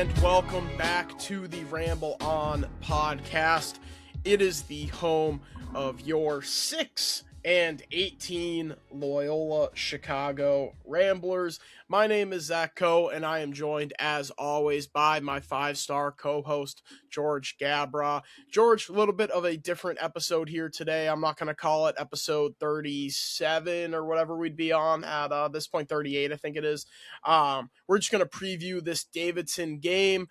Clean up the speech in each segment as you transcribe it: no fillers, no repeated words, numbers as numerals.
and welcome back to the Ramble On Podcast. It is the home of your 6-18 Loyola Chicago Ramblers. My name is Zach Coe, and I am joined, as always, by my 5-star co-host, George Gabra. George, a little bit of a different episode here today. I'm not going to call it episode 37 or whatever we'd be on at this point, 38, I think it is. We're just going to preview this Davidson game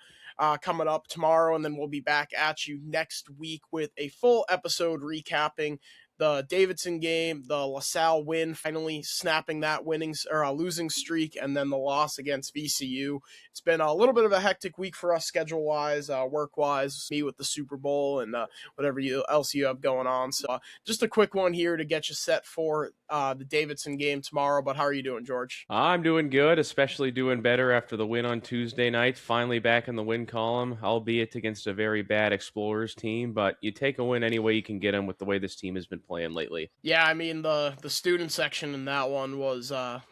coming up tomorrow, and then we'll be back at you next week with a full episode recapping the Davidson game, the LaSalle win, finally snapping that losing streak, and then the loss against VCU. It's been a little bit of a hectic week for us schedule-wise, work-wise, me with the Super Bowl and whatever else you have going on. So just a quick one here to get you set for the Davidson game tomorrow. But how are you doing, George? I'm doing good, especially doing better after the win on Tuesday night. Finally back in the win column, albeit against a very bad Explorers team. But you take a win any way you can get them with the way this team has been playing lately. Yeah, I mean, the student section in that one was the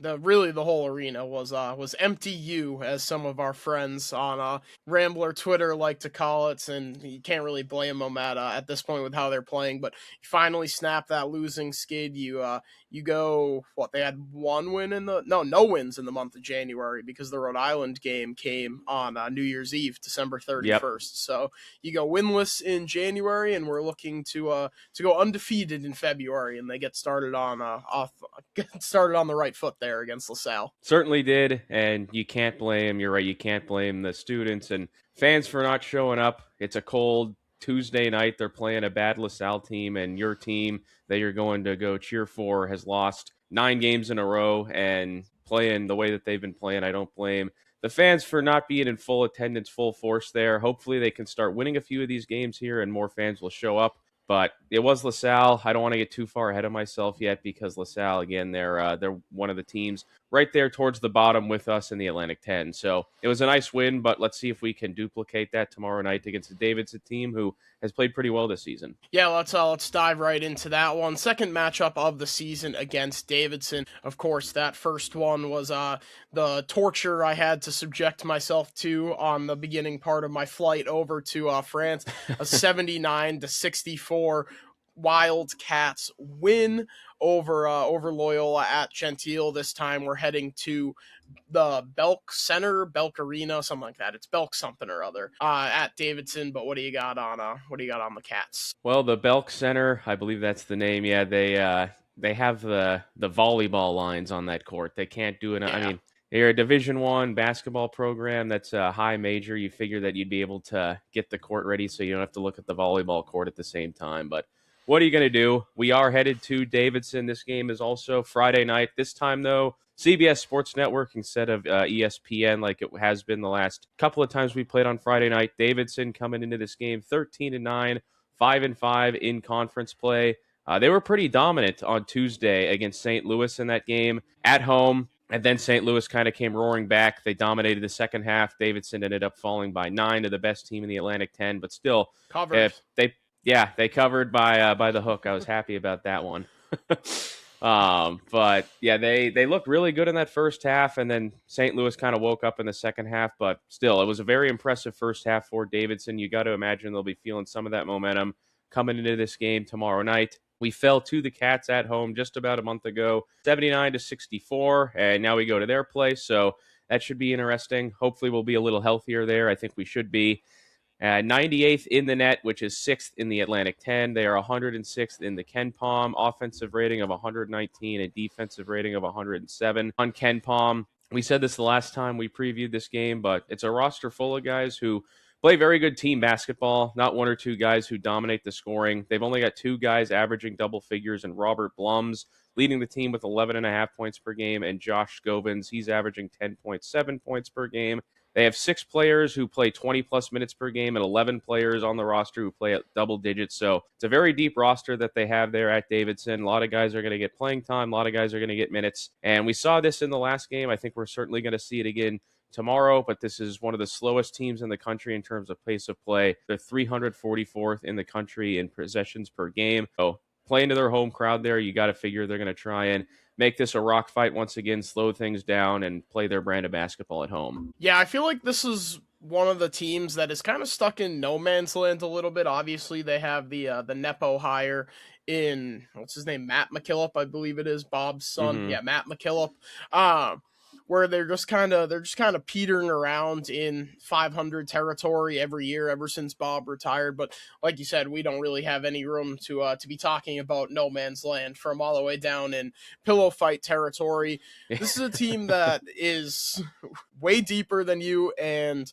whole arena was empty U, as some of our friends on Rambler Twitter like to call it, and you can't really blame them at this point with how they're playing. But you finally snap that losing skid. You go, they had no wins in the month of January because the Rhode Island game came on New Year's Eve, December 31st. Yep. So you go winless in January, and we're looking to go undefeated in February, and they get started on the right foot there against LaSalle. Certainly did, and you can't blame. You're right. You can't blame the students and fans for not showing up. It's a cold Tuesday night. They're playing a bad LaSalle team, and your team that you're going to go cheer for has lost 9 games in a row, and playing the way that they've been playing. I don't blame the fans for not being in full attendance, full force there. Hopefully they can start winning a few of these games here and more fans will show up. But it was LaSalle. I don't want to get too far ahead of myself yet because LaSalle, again, they're one of the teams right there towards the bottom with us in the Atlantic 10. So it was a nice win, but let's see if we can duplicate that tomorrow night against the Davidson team, who has played pretty well this season. Yeah, let's dive right into that one. Second matchup of the season against Davidson. Of course, that first one was the torture I had to subject myself to on the beginning part of my flight over to France. A 79-64 Wildcats win over Loyola at Gentile. This time we're heading to the Belk Center, Belk Arena, something like that. It's Belk something or other at Davidson. But what do you got on the Cats? Well, the Belk Center, I believe that's the name. Yeah, they have the volleyball lines on that court. They can't do it. Yeah. I mean, you're a Division I basketball program that's a high major. You figure that you'd be able to get the court ready so you don't have to look at the volleyball court at the same time. But what are you going to do? We are headed to Davidson. This game is also Friday night. This time, though, CBS Sports Network instead of ESPN like it has been the last couple of times we played on Friday night. Davidson coming into this game 13-9, 5-5 in conference play. They were pretty dominant on Tuesday against St. Louis in that game at home. And then St. Louis kind of came roaring back. They dominated the second half. Davidson ended up falling by 9 to the best team in the Atlantic 10, but still covered. They covered by the hook. I was happy about that one. But yeah, they looked really good in that first half, and then St. Louis kind of woke up in the second half. But still, it was a very impressive first half for Davidson. You got to imagine they'll be feeling some of that momentum coming into this game tomorrow night. We fell to the Cats at home just about a month ago, 79-64, and now we go to their place. So that should be interesting. Hopefully we'll be a little healthier there. I think we should be. 98th in the net, which is 6th in the Atlantic 10. They are 106th in the Ken Palm, offensive rating of 119, a defensive rating of 107 on Ken Palm. We said this the last time we previewed this game, but it's a roster full of guys who play very good team basketball, not one or two guys who dominate the scoring. They've only got 2 guys averaging double figures, and Robert Blums leading the team with 11.5 points per game, and Josh Scovins, he's averaging 10.7 points per game. They have 6 players who play 20-plus minutes per game and 11 players on the roster who play at double digits. So it's a very deep roster that they have there at Davidson. A lot of guys are going to get playing time. A lot of guys are going to get minutes. And we saw this in the last game. I think we're certainly going to see it again tomorrow, but this is one of the slowest teams in the country in terms of pace of play. They're 344th in the country in possessions per game. So playing to their home crowd there, you got to figure they're going to try and make this a rock fight once again, slow things down, and play their brand of basketball at home. Yeah, I feel like this is one of the teams that is kind of stuck in no man's land a little bit. Obviously, they have the Nepo hire in, what's his name, Matt McKillop, I believe it is, Bob's son. Mm-hmm. Yeah, Matt McKillop. Where they're just kind of petering around in 500 territory every year ever since Bob retired. But like you said, we don't really have any room to be talking about no man's land from all the way down in pillow fight territory. This is a team that is way deeper than you, and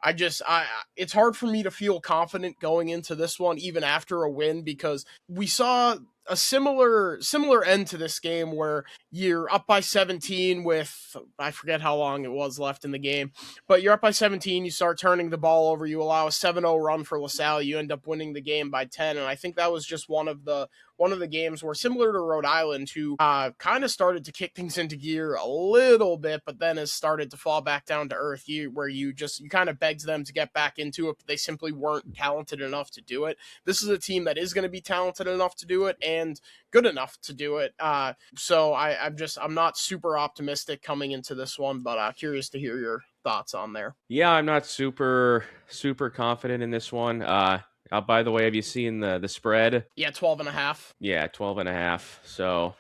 it's hard for me to feel confident going into this one, even after a win, because we saw a similar end to this game where you're up by 17 with, I forget how long it was left in the game, but you're up by 17, you start turning the ball over, you allow a 7-0 run for LaSalle, you end up winning the game by 10, and I think that was just one of the games where, similar to Rhode Island, who kind of started to kick things into gear a little bit, but then has started to fall back down to earth, where you kind of begged them to get back into it, but they simply weren't talented enough to do it. This is a team that is going to be talented enough to do it and good enough to do it. So I'm not super optimistic coming into this one, but curious to hear your thoughts on there. Yeah, I'm not super confident in this one. By the way, have you seen the spread? Yeah, 12.5. Yeah, 12.5. So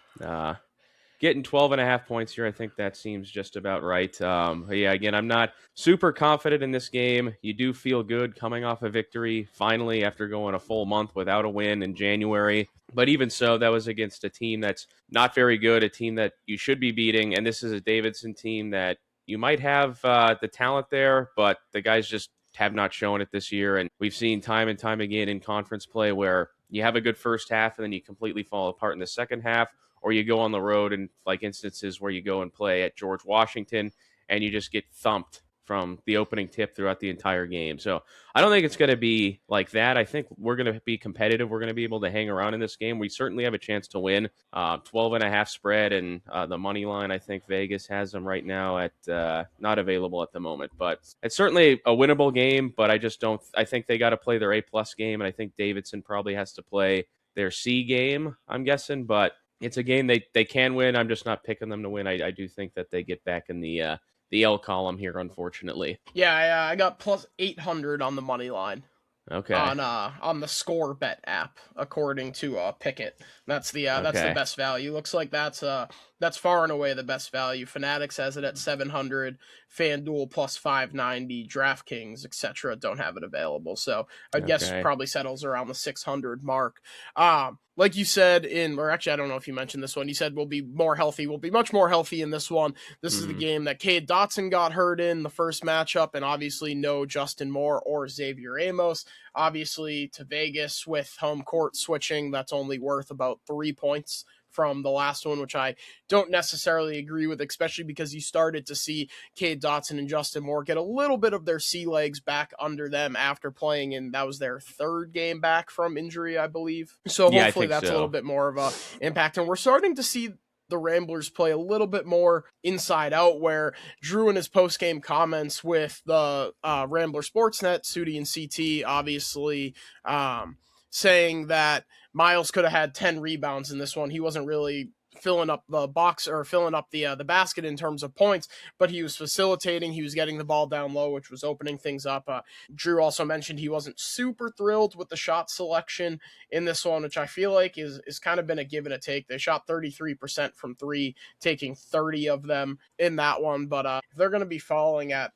getting 12.5 points here, I think that seems just about right. Yeah, again, I'm not super confident in this game. You do feel good coming off a victory, finally, after going a full month without a win in January. But even so, that was against a team that's not very good, a team that you should be beating. And this is a Davidson team that you might have the talent there, but the guys just have not shown it this year. And we've seen time and time again in conference play where you have a good first half and then you completely fall apart in the second half, or you go on the road, and like instances where you go and play at George Washington and you just get thumped from the opening tip throughout the entire game. So I don't think it's going to be like that. I think we're going to be competitive. We're going to be able to hang around in this game. We certainly have a chance to win. 12.5 spread, and the money line, I think Vegas has them right now at not available at the moment. But it's certainly a winnable game, but I think they got to play their A-plus game, and I think Davidson probably has to play their C game, I'm guessing. But it's a game they can win. I'm just not picking them to win. I do think that they get back in the L column here, unfortunately. Yeah, I got plus 800 on the money line. Okay. On the Score Bet app, according to Pickett. That's the best value. Looks like that's far and away the best value. Fanatics has it at 700, FanDuel plus 590, DraftKings, etc. don't have it available. So I'd guess probably settles around the 600 mark. Like you said or actually I don't know if you mentioned this one. You said we'll be more healthy. We'll be much more healthy in this one. This is the game that Cade Dotson got hurt in the first matchup, and obviously no Justin Moore or Xavier Amos. Obviously to Vegas with home court switching, that's only worth about 3 points from the last one, which I don't necessarily agree with, especially because you started to see Cade Dotson and Justin Moore get a little bit of their sea legs back under them after playing, and that was their third game back from injury, I believe. So hopefully that's a little bit more of a impact. And we're starting to see the Ramblers play a little bit more inside out, where Drew in his post-game comments with the Rambler Sportsnet, Sudi and CT, obviously saying that Miles could have had 10 rebounds in this one. He wasn't really filling up the box or filling up the basket in terms of points, but he was facilitating. He was getting the ball down low, which was opening things up. Drew also mentioned he wasn't super thrilled with the shot selection in this one, which I feel like is kind of been a give and a take. They shot 33% from three, taking 30 of them in that one. But if they're going to be falling at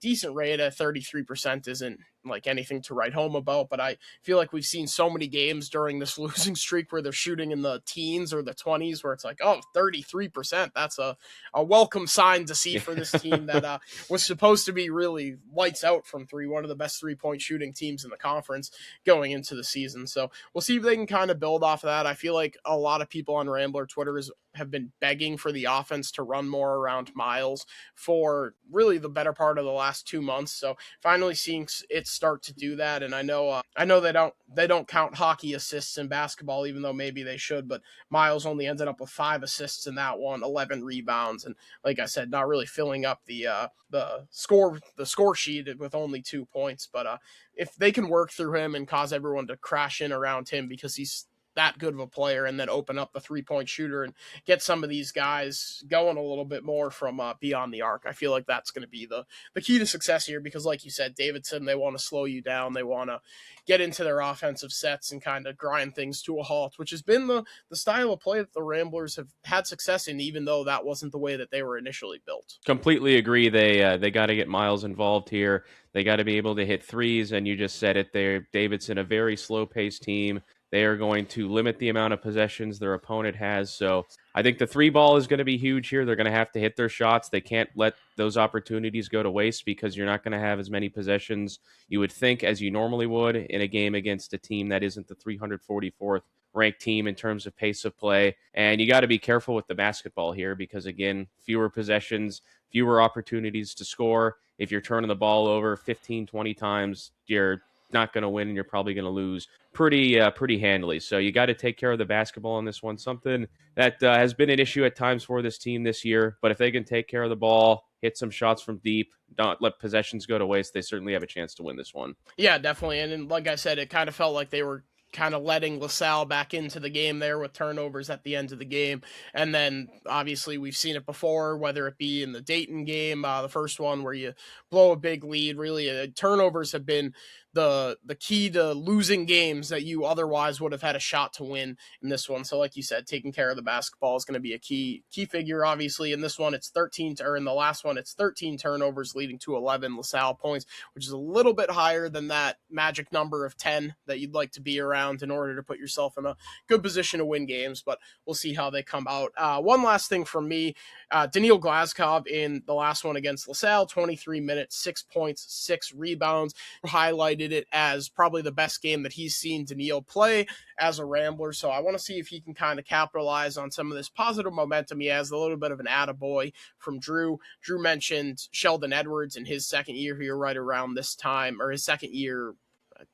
decent rate at 33% isn't like anything to write home about, but I feel like we've seen so many games during this losing streak where they're shooting in the teens or the 20s where it's like, 33%. That's a welcome sign to see for this team that was supposed to be really lights out from three, one of the best 3-point shooting teams in the conference going into the season. So we'll see if they can kind of build off of that. I feel like a lot of people on Rambler Twitter have been begging for the offense to run more around Miles for really the better part of the last 2 months. So finally seeing it start to do that. And I know they don't count hockey assists in basketball, even though maybe they should, but Miles only ended up with 5 assists in that one, 11 rebounds. And like I said, not really filling up the score sheet with only 2 points. But if they can work through him and cause everyone to crash in around him, because he's that good of a player, and then open up the 3-point shooter and get some of these guys going a little bit more from beyond the arc. I feel like that's going to be the key to success here, because like you said, Davidson, they want to slow you down. They want to get into their offensive sets and kind of grind things to a halt, which has been the style of play that the Ramblers have had success in, even though that wasn't the way that they were initially built. Completely agree. They got to get Miles involved here. They got to be able to hit threes, and you just said it there. Davidson, a very slow-paced team. They are going to limit the amount of possessions their opponent has. So I think the three ball is going to be huge here. They're going to have to hit their shots. They can't let those opportunities go to waste, because you're not going to have as many possessions you would think as you normally would in a game against a team that isn't the 344th ranked team in terms of pace of play. And you got to be careful with the basketball here, because again, fewer possessions, fewer opportunities to score. If you're turning the ball over 15, 20 times, you're not going to win, and you're probably going to lose pretty handily. So you got to take care of the basketball on this one, something that has been an issue at times for this team this year. But if they can take care of the ball, hit some shots from deep, don't let possessions go to waste, they certainly have a chance to win this one. Yeah, definitely. And like I said, it kind of felt like they were kind of letting LaSalle back into the game there with turnovers at the end of the game. And then obviously we've seen it before, whether it be in the Dayton game, the first one where you blow a big lead. Really, turnovers have been the key to losing games that you otherwise would have had a shot to win in this one. So like you said, taking care of the basketball is going to be a key figure. Obviously in this one, it's 13, or in the last one, it's 13 turnovers leading to 11 LaSalle points, which is a little bit higher than that magic number of 10 that you'd like to be around in order to put yourself in a good position to win games, but we'll see how they come out. One last thing from me, Daniil Glazkov in the last one against LaSalle, 23 minutes, 6 points, 6 rebounds, highlighted it as probably the best game that he's seen Daniil play as a Rambler. So I want to see if he can kind of capitalize on some of this positive momentum he has. A little bit of an attaboy from Drew. Drew mentioned Sheldon Edwards in his second year here right around this time, or his second year.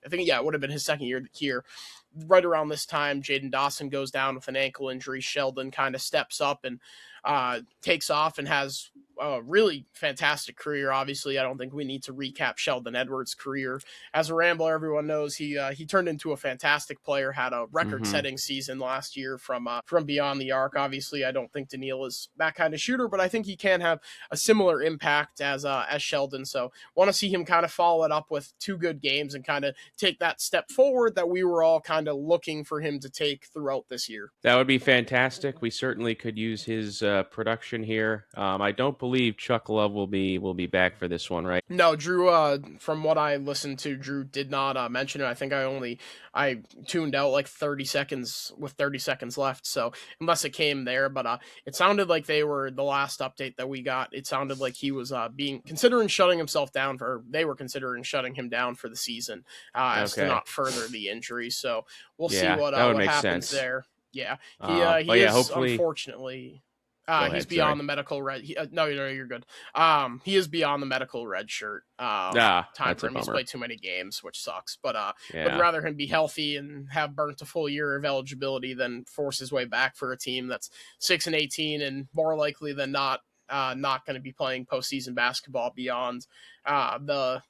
I think, yeah, it would have been his second year here. Right around this time, Jaden Dawson goes down with an ankle injury. Sheldon kind of steps up and takes off and has a really fantastic career. Obviously, I don't think we need to recap Sheldon Edwards' career as a Rambler. Everyone knows he turned into a fantastic player, had a record-setting season last year from beyond the arc. Obviously, I don't think Daniil is that kind of shooter, but I think he can have a similar impact as Sheldon. So want to see him kind of follow it up with 2 good games and kind of take that step forward that we were all kind of looking for him to take throughout this year. That would be fantastic. We certainly could use his production here. I don't believe Chuck Love will be back for this one, right? No, Drew, from what I listened to, Drew did not mention it. I think I tuned out like 30 seconds with 30 seconds left. So unless it came there, but it sounded like they were the last update that we got. It sounded like he was considering shutting himself down they were considering shutting him down for the season as to not further the injury. So we'll see what happens there. Yeah, he is hopefully, unfortunately. He's beyond the medical red. No, you're good. He is beyond the medical red shirt. Time for him. He's played too many games, which sucks. But would rather him be healthy and have burnt a full year of eligibility than force his way back for a team that's 6-18 and more likely than not going to be playing postseason basketball beyond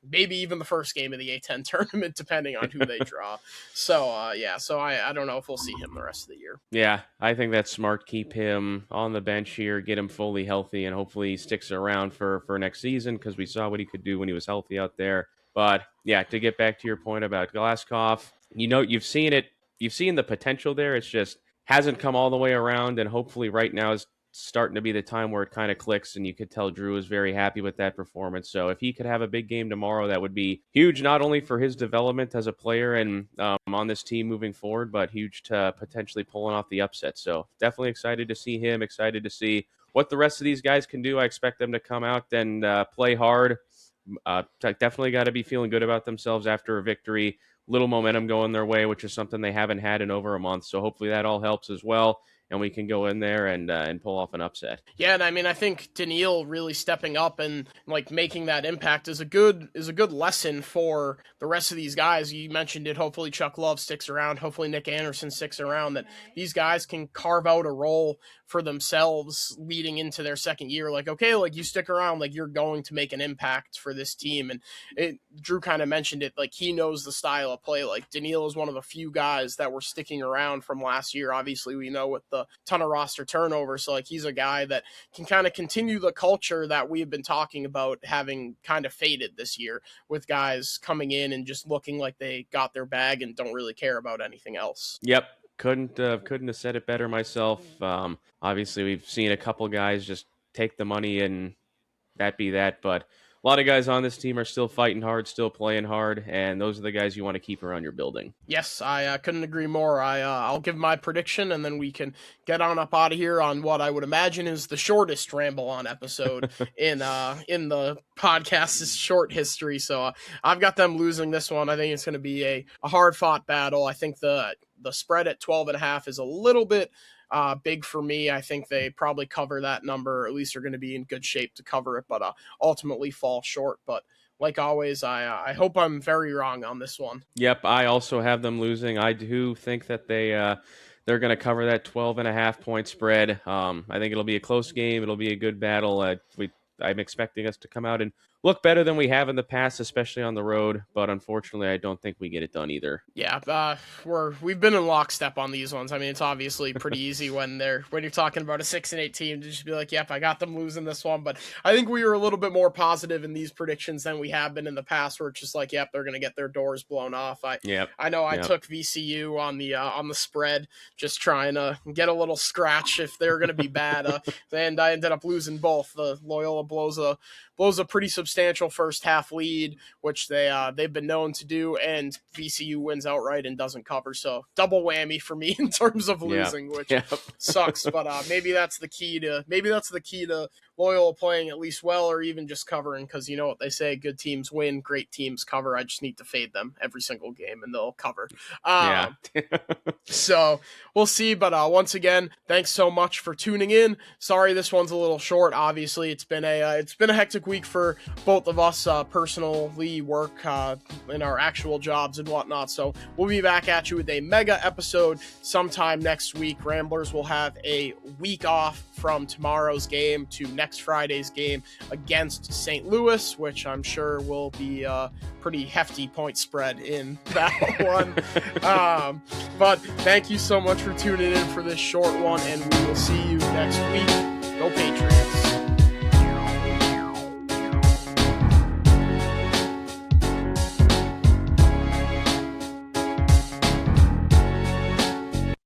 maybe even the first game of the A10 tournament, depending on who they draw. So I don't know if we'll see him the rest of the year. Yeah, I think that's smart. Keep him on the bench here, get him fully healthy, and hopefully he sticks around for next season, because we saw what he could do when he was healthy out there. But yeah, to get back to your point about Glazkov, you've seen it. You've seen the potential there. It's just hasn't come all the way around, and hopefully right now is starting to be the time where it kind of clicks, and you could tell Drew is very happy with that performance. So if he could have a big game tomorrow, that would be huge, not only for his development as a player and on this team moving forward, but huge to potentially pulling off the upset. So definitely excited to see him, excited to see what the rest of these guys can do. I expect them to come out and play hard. Definitely got to be feeling good about themselves after a victory. Little momentum going their way, which is something they haven't had in over a month. So hopefully that all helps as well. and we can go in there and pull off an upset. Yeah, and I mean, I think Daniil really stepping up and like making that impact is a good lesson for the rest of these guys. You mentioned it. Hopefully Chuck Love sticks around. Hopefully Nick Anderson sticks around. That these guys can carve out a role for themselves leading into their second year. Like, okay, like you stick around, like you're going to make an impact for this team. And Drew kind of mentioned it, like he knows the style of play. Like Daniil is one of the few guys that were sticking around from last year. Obviously, we know with the ton of roster turnover. So like he's a guy that can kind of continue the culture that we've been talking about having kind of faded this year, with guys coming in and just looking like they got their bag and don't really care about anything else. Yep. Couldn't have said it better myself. Obviously, we've seen a couple guys just take the money and that be that, but a lot of guys on this team are still fighting hard, still playing hard, and those are the guys you want to keep around your building. Yes, I couldn't agree more. I'll give my prediction, and then we can get on up out of here on what I would imagine is the shortest Ramble On episode in the podcast's short history. So I've got them losing this one. I think it's going to be a hard-fought battle. I think the spread at 12.5 is a little bit big for me. I think they probably cover that number, or at least are going to be in good shape to cover it, but ultimately fall short. But like always, I hope I'm very wrong on this one. Yep, I also have them losing. I do think that they're going to cover that 12.5 point spread. I think it'll be a close game. It'll be a good battle. I'm expecting us to come out and look better than we have in the past, especially on the road. But unfortunately, I don't think we get it done either. Yeah, we've been in lockstep on these ones. I mean, it's obviously pretty easy when you're talking about a 6-8 team to just be like, yep, I got them losing this one. But I think we were a little bit more positive in these predictions than we have been in the past, where it's just like, yep, they're going to get their doors blown off. I know I took VCU on the spread, just trying to get a little scratch if they're going to be bad, and I ended up losing both. The Loyola blows a pretty substantial first half lead, which they've been known to do, and VCU wins outright and doesn't cover. So double whammy for me in terms of losing, which sucks. But maybe that's the key to Loyola playing at least well, or even just covering, because you know what they say, good teams win, great teams cover. I just need to fade them every single game and they'll cover. So we'll see. But once again, thanks so much for tuning in. Sorry this one's a little short. Obviously, it's been a hectic week for both of us, personally, work in our actual jobs and whatnot. So we'll be back at you with a mega episode sometime next week. Ramblers will have a week off from tomorrow's game to next Friday's game against St. Louis, which I'm sure will be a pretty hefty point spread in that one. But thank you so much for tuning in for this short one, and we will see you next week. Go Patriots.